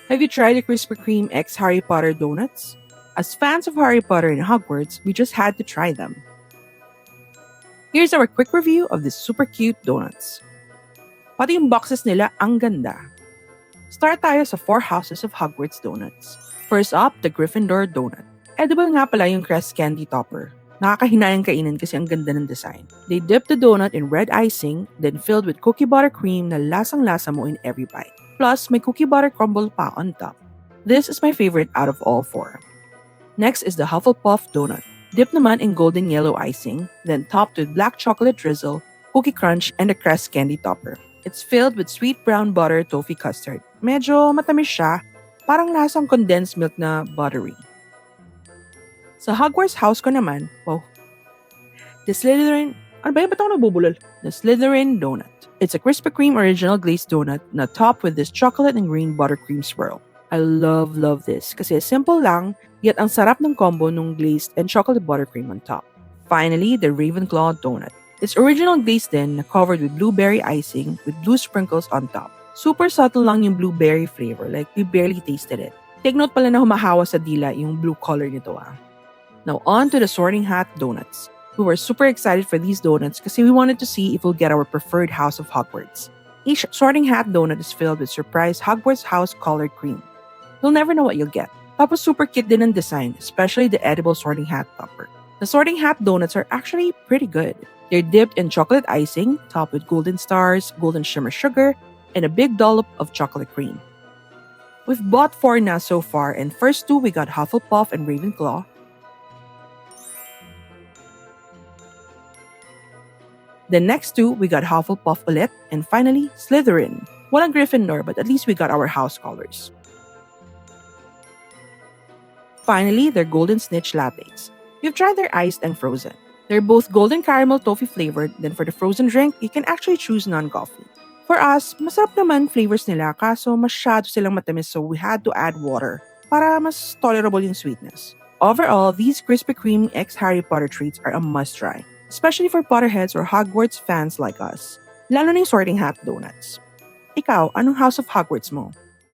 Have you tried the Krispy Kreme X Harry Potter donuts? As fans of Harry Potter and Hogwarts, we just had to try them. Here's our quick review of these super cute donuts. Pati yung boxes nila ang ganda. Start tayo sa Four Houses of Hogwarts donuts. First up, the Gryffindor donut. Edible nga pala yung crest candy topper. Nakakahinayang kainin kasi ang ganda ng design. They dip the donut in red icing, then filled with cookie butter cream na lasang-lasa mo in every bite. Plus, may cookie butter crumble pa on top. This is my favorite out of all four. Next is the Hufflepuff donut. Dipped naman in golden yellow icing, then topped with black chocolate drizzle, cookie crunch, and a crest candy topper. It's filled with sweet brown butter toffee custard. Medyo matamis siya, parang lasang condensed milk na buttery. Sa Hogwarts house ko naman, the Slytherin, ba't ako nabubulol? The Slytherin donut. It's a Krispy Kreme original glazed donut na topped with this chocolate and green buttercream swirl. I love this kasi simple lang, yet ang sarap ng combo nung glazed and chocolate buttercream on top. Finally, the Ravenclaw donut. It's original glazed din na covered with blueberry icing with blue sprinkles on top. Super subtle lang yung blueberry flavor, like we barely tasted it. Take note pala na humahawa sa dila yung blue color nito ah. Now on to the Sorting Hat donuts. We were super excited for these donuts kasi we wanted to see if we'll get our preferred House of Hogwarts. Each Sorting Hat donut is filled with surprise Hogwarts house colored cream. You'll never know what you'll get. Tapos super cute din ang design, especially the edible Sorting Hat topper. The Sorting Hat donuts are actually pretty good. They're dipped in chocolate icing, topped with golden stars, golden shimmer sugar, and a big dollop of chocolate cream. We've bought 4 na so far, and first 2 we got Hufflepuff and Ravenclaw. The next 2 we got Hufflepuff ulit, and finally Slytherin. Walang Gryffindor, but at least we got our house colors. Finally, their golden snitch lattes. We've tried their iced and frozen. They're both golden caramel toffee flavored, then for the frozen drink, you can actually choose non-coffee. For us, masarap naman flavors nila kaso masyado silang matamis so we had to add water para mas tolerable yung sweetness. Overall, these Krispy Kreme X Harry Potter treats are a must-try, especially for Potterheads or Hogwarts fans like us. Lalo na yung Sorting Hat donuts. Ikaw, anong House of Hogwarts mo?